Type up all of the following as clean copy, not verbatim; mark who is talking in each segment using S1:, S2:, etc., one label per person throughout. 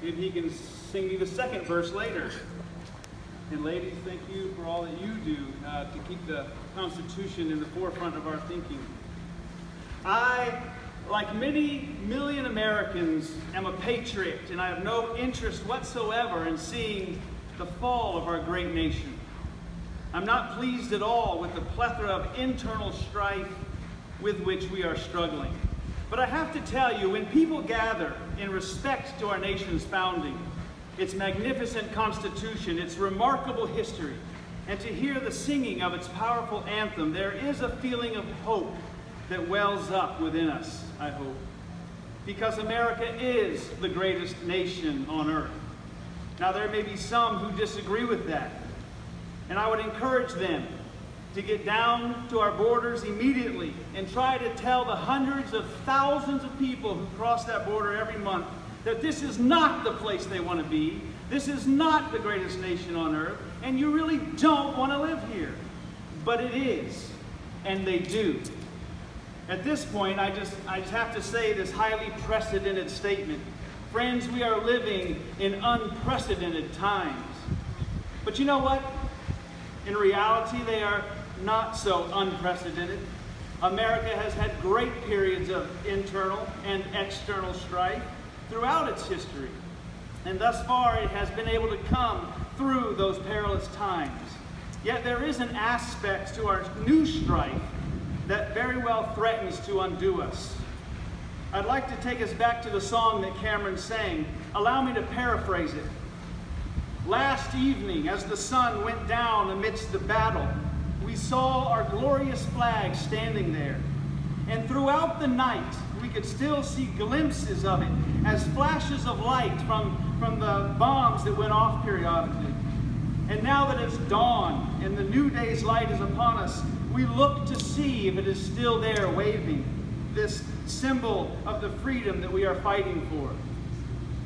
S1: Maybe he can sing me the second verse later. And ladies, thank you for all that you do to keep the Constitution in the forefront of our thinking. I, like many million Americans, am a patriot, and I have no interest whatsoever in seeing the fall of our great nation. I'm not pleased at all with the plethora of internal strife with which we are struggling. But I have to tell you, when people gather in respect to our nation's founding, its magnificent Constitution, its remarkable history, and to hear the singing of its powerful anthem, there is a feeling of hope that wells up within us, I hope. Because America is the greatest nation on earth. Now, there may be some who disagree with that, and I would encourage them to get down to our borders immediately and try to tell the hundreds of thousands of people who cross that border every month that this is not the place they want to be, this is not the greatest nation on earth, and you really don't want to live here. But it is, and they do. At this point, I just have to say this highly precedented statement. Friends, we are living in unprecedented times. But you know what? In reality, they are not so unprecedented. America has had great periods of internal and external strife throughout its history. And thus far, it has been able to come through those perilous times. Yet there is an aspect to our new strife that very well threatens to undo us. I'd like to take us back to the song that Cameron sang. Allow me to paraphrase it. Last evening, as the sun went down amidst the battle, we saw our glorious flag standing there. And throughout the night, we could still see glimpses of it as flashes of light from the bombs that went off periodically. And now that it's dawn and the new day's light is upon us, we look to see if it is still there waving, this symbol of the freedom that we are fighting for.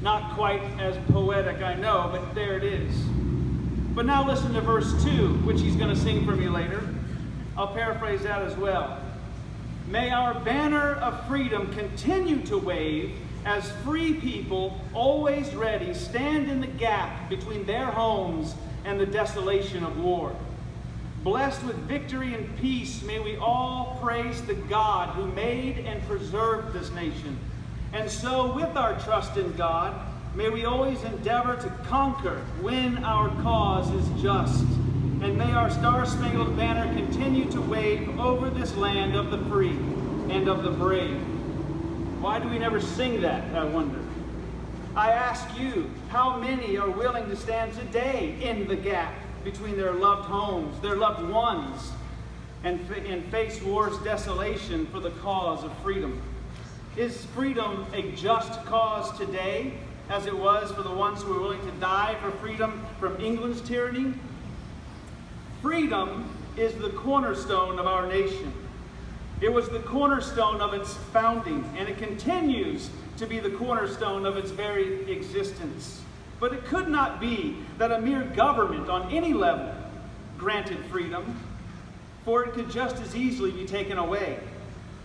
S1: Not quite as poetic, I know, but there it is. But now listen to verse 2, which he's going to sing for me later. I'll paraphrase that as well. May our banner of freedom continue to wave as free people, always ready, stand in the gap between their homes and the desolation of war. Blessed with victory and peace, may we all praise the God who made and preserved this nation. And so, with our trust in God, may we always endeavor to conquer when our cause is just. And may our star-spangled banner continue to wave over this land of the free and of the brave. Why do we never sing that, I wonder? I ask you, how many are willing to stand today in the gap between their loved homes, their loved ones, and face war's desolation for the cause of freedom? Is freedom a just cause today, as it was for the ones who were willing to die for freedom from England's tyranny? Freedom is the cornerstone of our nation. It was the cornerstone of its founding, and it continues to be the cornerstone of its very existence. But it could not be that a mere government on any level granted freedom, for it could just as easily be taken away.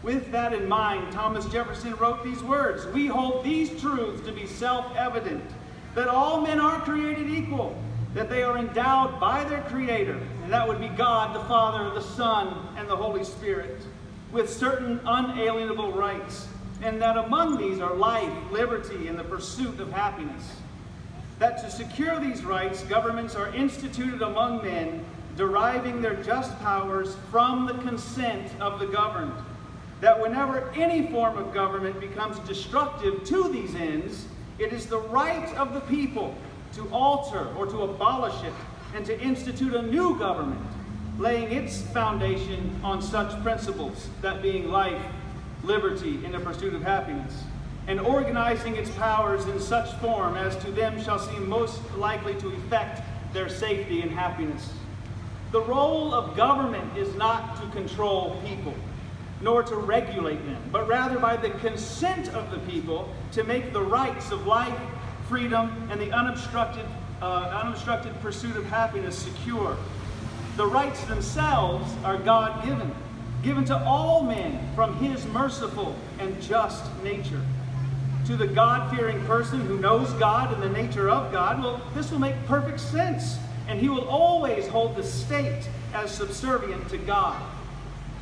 S1: With that in mind, Thomas Jefferson wrote these words: "We hold these truths to be self-evident, that all men are created equal, that they are endowed by their Creator," and that would be God, the Father, the Son, and the Holy Spirit, "with certain unalienable rights, and that among these are life, liberty, and the pursuit of happiness. That to secure these rights, governments are instituted among men, deriving their just powers from the consent of the governed. That whenever any form of government becomes destructive to these ends, it is the right of the people to alter or to abolish it, and to institute a new government, laying its foundation on such principles, that being life, liberty, and the pursuit of happiness, and organizing its powers in such form as to them shall seem most likely to effect their safety and happiness." The role of government is not to control people, nor to regulate them, but rather by the consent of the people to make the rights of life, freedom, and the unobstructed pursuit of happiness secure. The rights themselves are God-given, given to all men from His merciful and just nature. To the God-fearing person who knows God and the nature of God, well, this will make perfect sense. And he will always hold the state as subservient to God.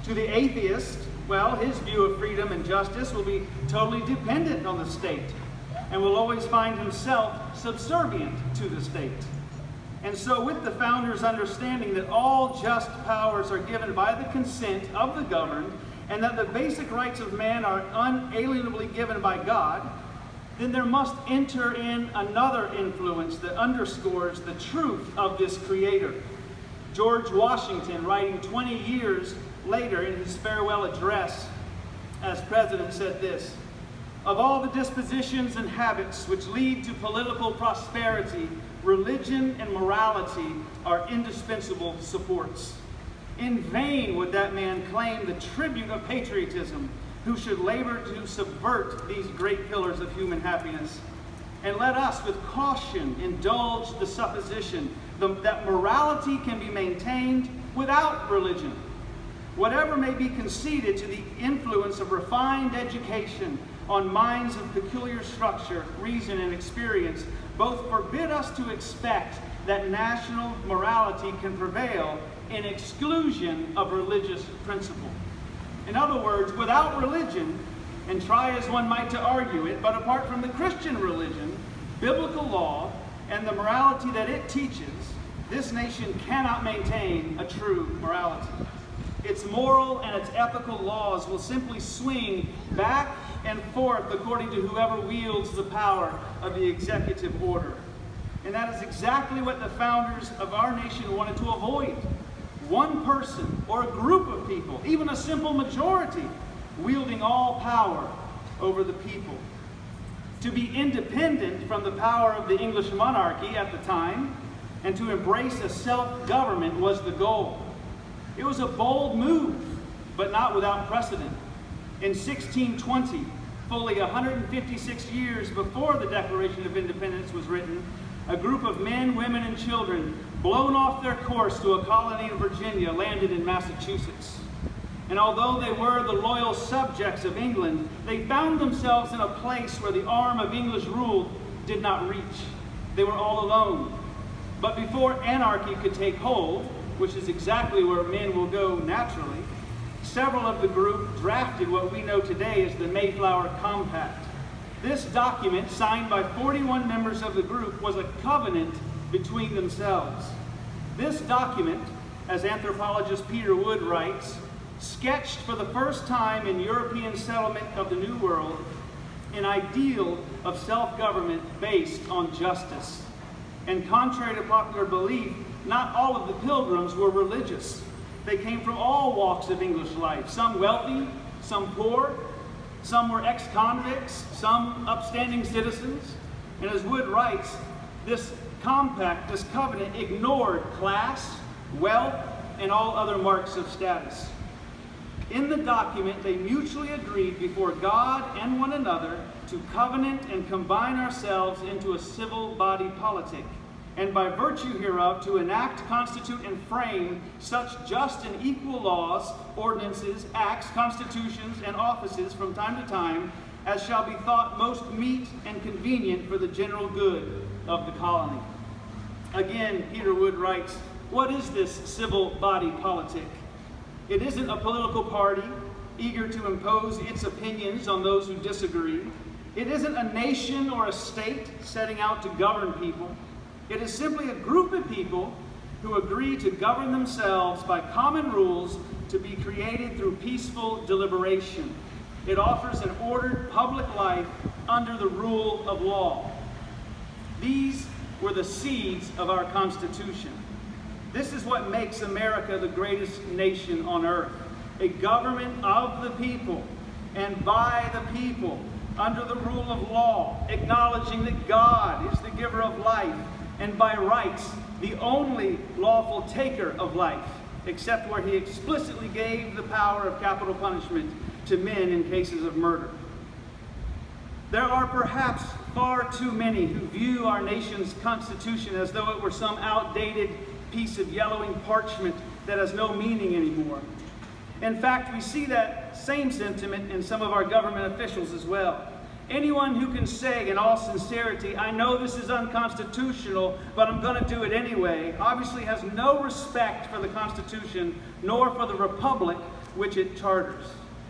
S1: To the atheist, well, his view of freedom and justice will be totally dependent on the state and will always find himself subservient to the state. And so with the founders' understanding that all just powers are given by the consent of the governed and that the basic rights of man are unalienably given by God, then there must enter in another influence that underscores the truth of this Creator. George Washington, writing 20 years later in his farewell address as president, said this: "Of all the dispositions and habits which lead to political prosperity, religion and morality are indispensable supports. In vain would that man claim the tribute of patriotism who should labor to subvert these great pillars of human happiness. And let us with caution indulge the supposition that morality can be maintained without religion. Whatever may be conceded to the influence of refined education on minds of peculiar structure, reason, and experience, both forbid us to expect that national morality can prevail in exclusion of religious principle." In other words, without religion, and try as one might to argue it, but apart from the Christian religion, biblical law, and the morality that it teaches, this nation cannot maintain a true morality. Its moral and its ethical laws will simply swing back and forth according to whoever wields the power of the executive order. And that is exactly what the founders of our nation wanted to avoid. One person or a group of people, even a simple majority, wielding all power over the people. To be independent from the power of the English monarchy at the time and to embrace a self-government was the goal. It was a bold move, but not without precedent. In 1620, fully 156 years before the Declaration of Independence was written, a group of men, women, and children, blown off their course to a colony in Virginia, landed in Massachusetts. And although they were the loyal subjects of England, they found themselves in a place where the arm of English rule did not reach. They were all alone. But before anarchy could take hold, which is exactly where men will go naturally, several of the group drafted what we know today as the Mayflower Compact. This document, signed by 41 members of the group, was a covenant between themselves. This document, as anthropologist Peter Wood writes, sketched for the first time in European settlement of the New World an ideal of self-government based on justice. And contrary to popular belief, not all of the pilgrims were religious. They came from all walks of English life, some wealthy, some poor, some were ex-convicts, some upstanding citizens. And as Wood writes, this compact, this covenant, ignored class, wealth, and all other marks of status. In the document, they mutually agreed before God and one another to covenant and combine ourselves into a civil body politic, and by virtue hereof to enact, constitute, and frame such just and equal laws, ordinances, acts, constitutions, and offices from time to time as shall be thought most meet and convenient for the general good of the colony. Again, Peter Wood writes, what is this civil body politic? It isn't a political party eager to impose its opinions on those who disagree. It isn't a nation or a state setting out to govern people. It is simply a group of people who agree to govern themselves by common rules to be created through peaceful deliberation. It offers an ordered public life under the rule of law. These were the seeds of our Constitution. This is what makes America the greatest nation on earth. A government of the people and by the people, under the rule of law, acknowledging that God is the giver of life, and by rights, the only lawful taker of life, except where he explicitly gave the power of capital punishment to men in cases of murder. There are perhaps far too many who view our nation's Constitution as though it were some outdated piece of yellowing parchment that has no meaning anymore. In fact, we see that same sentiment in some of our government officials as well. Anyone who can say in all sincerity, I know this is unconstitutional, but I'm going to do it anyway, obviously has no respect for the Constitution nor for the republic which it charters.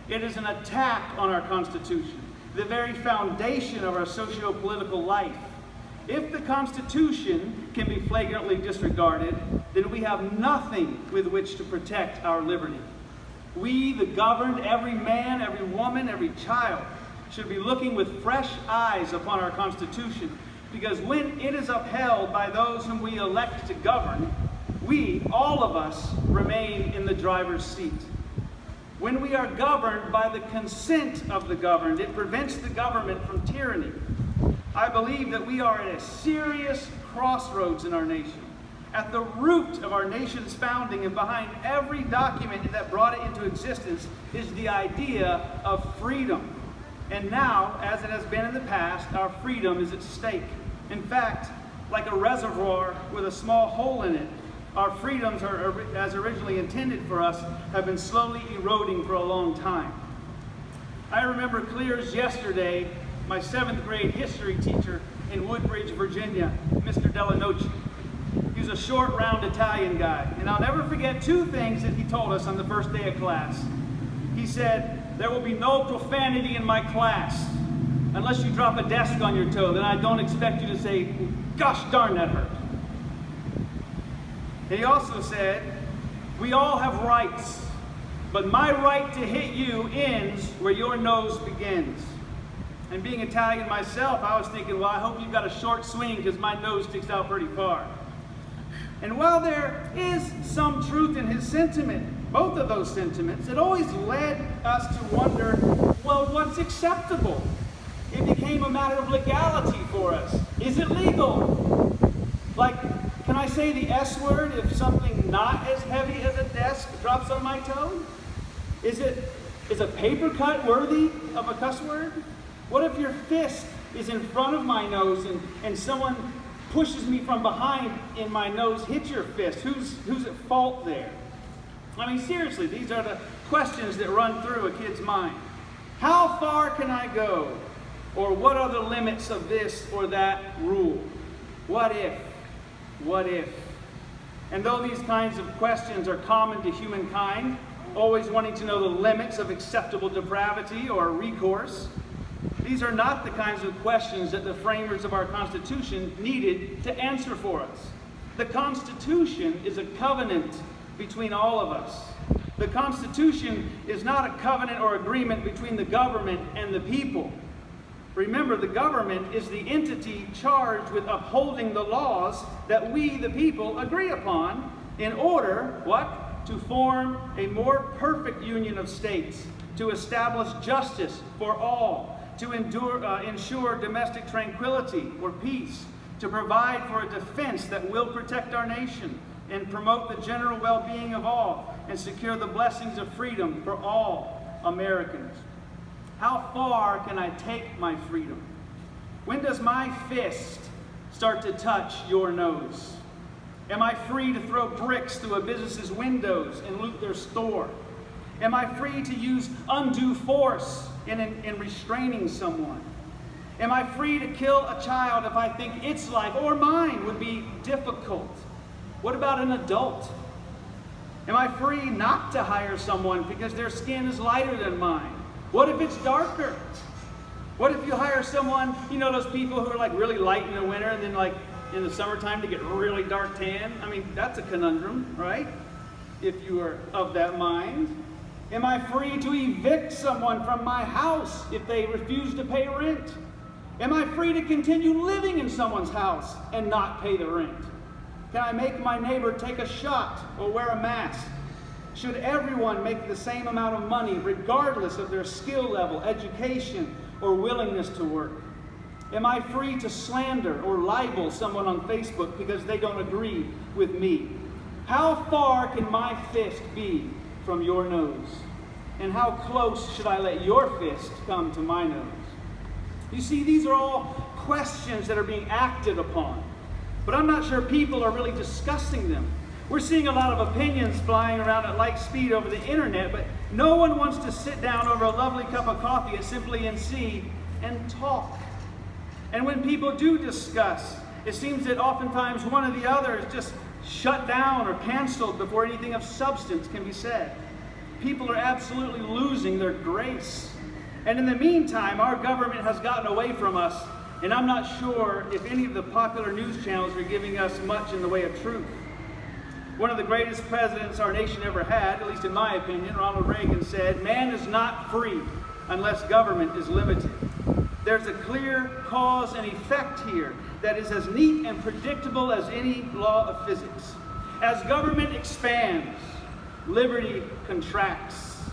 S1: It is an attack on our Constitution, the very foundation of our socio-political life. If the Constitution can be flagrantly disregarded, then we have nothing with which to protect our liberty. We, the governed, every man, every woman, every child, should be looking with fresh eyes upon our Constitution, because when it is upheld by those whom we elect to govern, we, all of us, remain in the driver's seat. When we are governed by the consent of the governed, it prevents the government from tyranny. I believe that we are at a serious crossroads in our nation. At the root of our nation's founding and behind every document that brought it into existence is the idea of freedom. And now, as it has been in the past, our freedom is at stake. In fact, like a reservoir with a small hole in it, our freedoms, as originally intended for us, have been slowly eroding for a long time. I remember clear as yesterday, my 7th grade history teacher in Woodbridge, Virginia, Mr. Delanoci. He was a short, round Italian guy. And I'll never forget 2 things that he told us on the first day of class. He said, there will be no profanity in my class. Unless you drop a desk on your toe, then I don't expect you to say, gosh darn, that hurt. And he also said, we all have rights, but my right to hit you ends where your nose begins. And being Italian myself, I was thinking, well, I hope you've got a short swing because my nose sticks out pretty far. And while there is some truth in his sentiment, both of those sentiments, it always led us to wonder, well, what's acceptable? It became a matter of legality for us. Is it legal? Like, can I say the S word if something not as heavy as a desk drops on my toe? Is a paper cut worthy of a cuss word? What if your fist is in front of my nose and someone pushes me from behind and my nose hits your fist? Who's at fault there? I mean, seriously, these are the questions that run through a kid's mind. How far can I go? Or what are the limits of this or that rule? What if? What if? And though these kinds of questions are common to humankind, always wanting to know the limits of acceptable depravity or recourse, these are not the kinds of questions that the framers of our Constitution needed to answer for us. The Constitution is a covenant between all of us. The Constitution is not a covenant or agreement between the government and the people. Remember, the government is the entity charged with upholding the laws that we, the people, agree upon in order, what? To form a more perfect union of states, to establish justice for all, to ensure domestic tranquility or peace, to provide for a defense that will protect our nation and promote the general well-being of all and secure the blessings of freedom for all Americans. How far can I take my freedom? When does my fist start to touch your nose? Am I free to throw bricks through a business's windows and loot their store? Am I free to use undue force in restraining someone? Am I free to kill a child if I think its life or mine would be difficult? What about an adult? Am I free not to hire someone because their skin is lighter than mine? What if it's darker? What if you hire someone, you know, those people who are like really light in the winter and then like in the summertime to get really dark tan? I mean, that's a conundrum, right? If you are of that mind. Am I free to evict someone from my house if they refuse to pay rent? Am I free to continue living in someone's house and not pay the rent? Can I make my neighbor take a shot or wear a mask? Should everyone make the same amount of money regardless of their skill level, education, or willingness to work? Am I free to slander or libel someone on Facebook because they don't agree with me? How far can my fist be from your nose? And how close should I let your fist come to my nose? You see, these are all questions that are being acted upon. But I'm not sure people are really discussing them. We're seeing a lot of opinions flying around at light speed over the internet, but no one wants to sit down over a lovely cup of coffee at Simply NC and talk. And when people do discuss, it seems that oftentimes one or the other is just shut down or canceled before anything of substance can be said. People are absolutely losing their grace. And in the meantime, our government has gotten away from us, and I'm not sure if any of the popular news channels are giving us much in the way of truth. One of the greatest presidents our nation ever had, at least in my opinion, Ronald Reagan, said, "Man is not free unless government is limited." There's a clear cause and effect here that is as neat and predictable as any law of physics. As government expands, liberty contracts.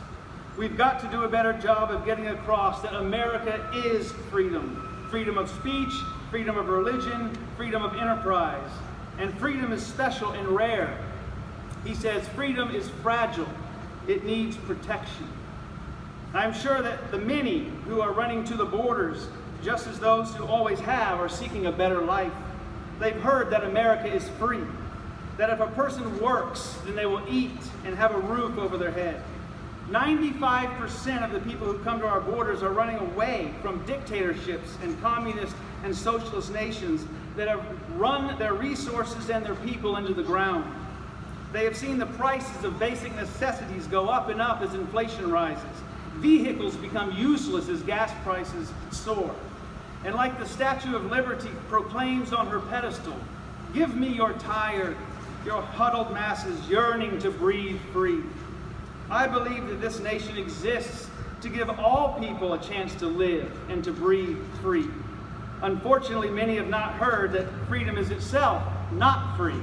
S1: We've got to do a better job of getting across that America is freedom. Freedom of speech, freedom of religion, freedom of enterprise. And freedom is special and rare. He says freedom is fragile. It needs protection. I'm sure that the many who are running to the borders, just as those who always have, are seeking a better life. They've heard that America is free, that if a person works, then they will eat and have a roof over their head. 95% of the people who come to our borders are running away from dictatorships and communist and socialist nations that have run their resources and their people into the ground. They have seen the prices of basic necessities go up and up as inflation rises. Vehicles become useless as gas prices soar. And like the Statue of Liberty proclaims on her pedestal, "Give me your tired, your huddled masses yearning to breathe free." I believe that this nation exists to give all people a chance to live and to breathe free. Unfortunately, many have not heard that freedom is itself not free.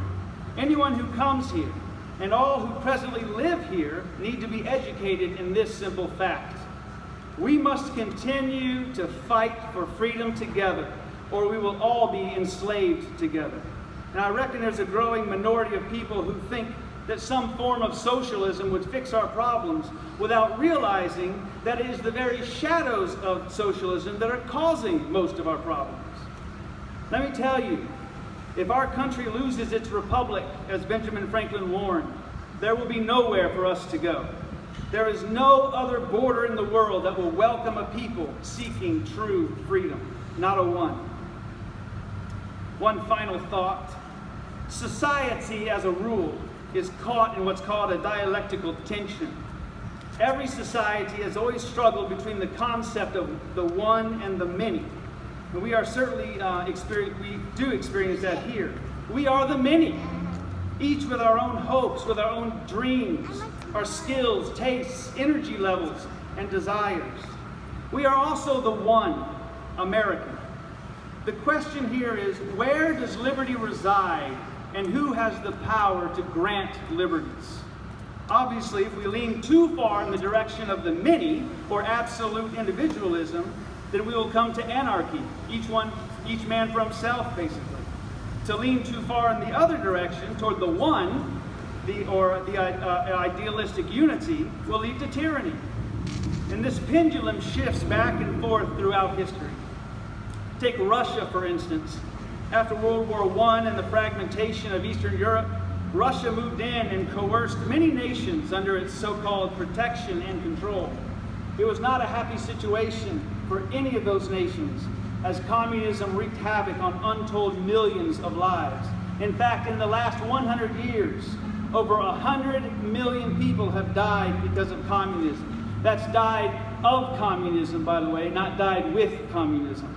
S1: Anyone who comes here and all who presently live here need to be educated in this simple fact. We must continue to fight for freedom together, or we will all be enslaved together. And I reckon there's a growing minority of people who think that some form of socialism would fix our problems without realizing that it is the very shadows of socialism that are causing most of our problems. Let me tell you, if our country loses its republic, as Benjamin Franklin warned, there will be nowhere for us to go. There is no other border in the world that will welcome a people seeking true freedom. Not a one. One final thought. Society, as a rule, is caught in what's called a dialectical tension. Every society has always struggled between the concept of the one and the many. And we are certainly we do experience that here. We are the many, each with our own hopes, with our own dreams, our skills, tastes, energy levels, and desires. We are also the one, American. The question here is, where does liberty reside, and who has the power to grant liberties? Obviously, if we lean too far in the direction of the many, or absolute individualism, then we will come to anarchy, each man for himself, basically. To lean too far in the other direction, toward the one, the idealistic unity, will lead to tyranny. And this pendulum shifts back and forth throughout history. Take Russia, for instance. After World War I and the fragmentation of Eastern Europe, Russia moved in and coerced many nations under its so-called protection and control. It was not a happy situation for any of those nations, as communism wreaked havoc on untold millions of lives. In fact, in the last 100 years, over 100 million people have died because of communism. That's died of communism, by the way, not died with communism.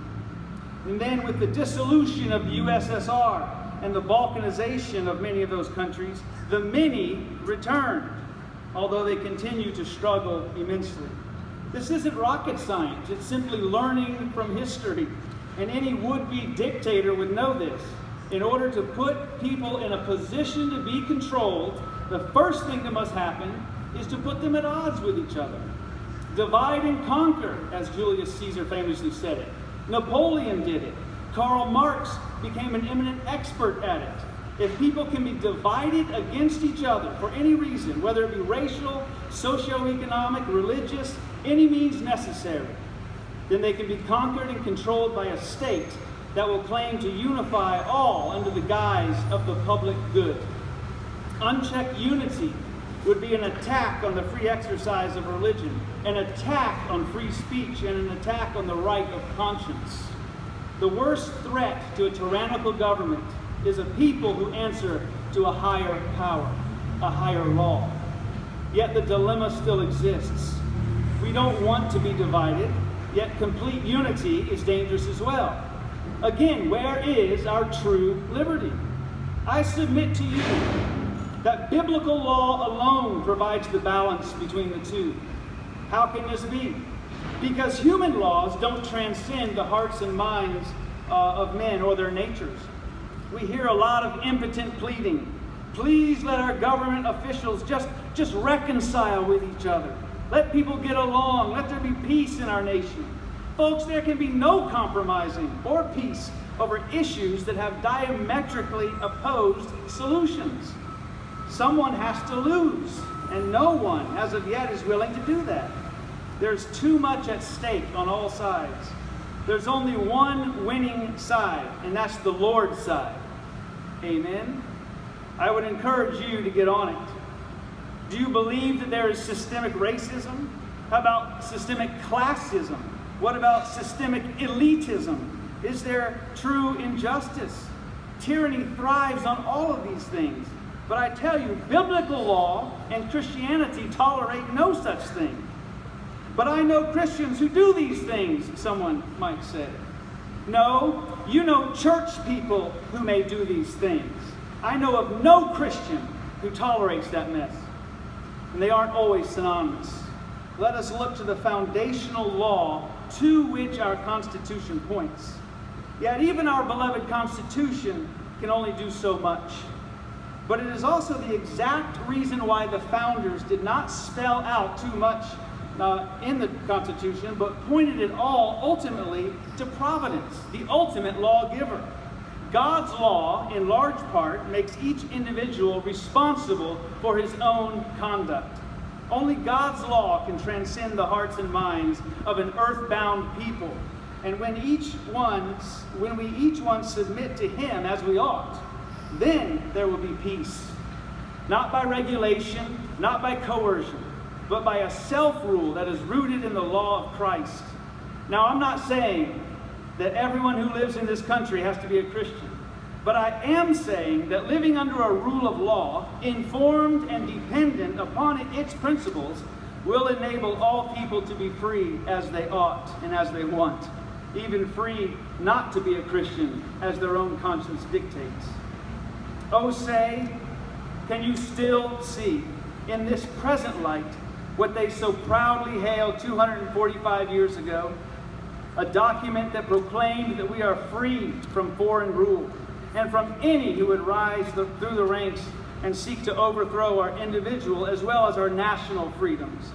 S1: And then with the dissolution of the USSR and the balkanization of many of those countries, the many returned, although they continue to struggle immensely. This isn't rocket science, it's simply learning from history. And any would-be dictator would know this. In order to put people in a position to be controlled, the first thing that must happen is to put them at odds with each other. Divide and conquer, as Julius Caesar famously said it. Napoleon did it. Karl Marx became an eminent expert at it. If people can be divided against each other for any reason, whether it be racial, socioeconomic, religious, any means necessary, then they can be conquered and controlled by a state that will claim to unify all under the guise of the public good. Unchecked unity would be an attack on the free exercise of religion, an attack on free speech, and an attack on the right of conscience. The worst threat to a tyrannical government is a people who answer to a higher power, a higher law. Yet the dilemma still exists. We don't want to be divided, yet complete unity is dangerous as well. Again, where is our true liberty? I submit to you that biblical law alone provides the balance between the two. How can this be? Because human laws don't transcend the hearts and minds of men or their natures. We hear a lot of impotent pleading. Please let our government officials just reconcile with each other. Let people get along. Let there be peace in our nation. Folks, there can be no compromising or peace over issues that have diametrically opposed solutions. Someone has to lose, and no one, as of yet, is willing to do that. There's too much at stake on all sides. There's only one winning side, and that's the Lord's side. Amen? I would encourage you to get on it. Do you believe that there is systemic racism? How about systemic classism? What about systemic elitism? Is there true injustice? Tyranny thrives on all of these things. But I tell you, biblical law and Christianity tolerate no such thing. But I know Christians who do these things, someone might say. No, you know church people who may do these things. I know of no Christian who tolerates that mess. And they aren't always synonymous. Let us look to the foundational law to which our Constitution points. Yet even our beloved Constitution can only do so much. But it is also the exact reason why the founders did not spell out too much in the Constitution, but pointed it all ultimately to providence, the ultimate lawgiver. God's law, in large part, makes each individual responsible for his own conduct. Only God's law can transcend the hearts and minds of an earthbound people. And when we each one submit to him as we ought, then there will be peace. Not by regulation, not by coercion, but by a self-rule that is rooted in the law of Christ. Now, I'm not saying that everyone who lives in this country has to be a Christian, but I am saying that living under a rule of law, informed and dependent upon its principles, will enable all people to be free as they ought and as they want, even free not to be a Christian as their own conscience dictates. Oh, say, can you still see in this present light what they so proudly hailed 245 years ago? A document that proclaimed that we are free from foreign rule and from any who would rise through the ranks and seek to overthrow our individual as well as our national freedoms.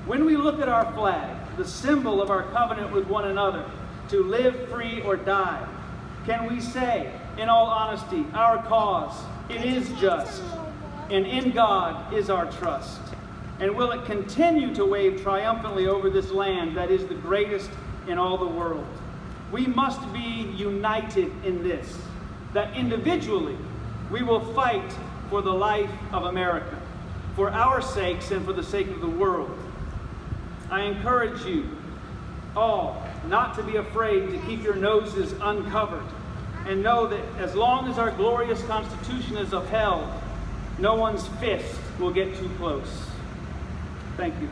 S1: When we look at our flag, the symbol of our covenant with one another, to live free or die, can we say, in all honesty, our cause, it is just, and in God is our trust? And will it continue to wave triumphantly over this land that is the greatest in all the world? We must be united in this, that individually we will fight for the life of America, for our sakes and for the sake of the world. I encourage you all not to be afraid to keep your noses uncovered, and know that as long as our glorious Constitution is upheld, no one's fist will get too close. Thank you.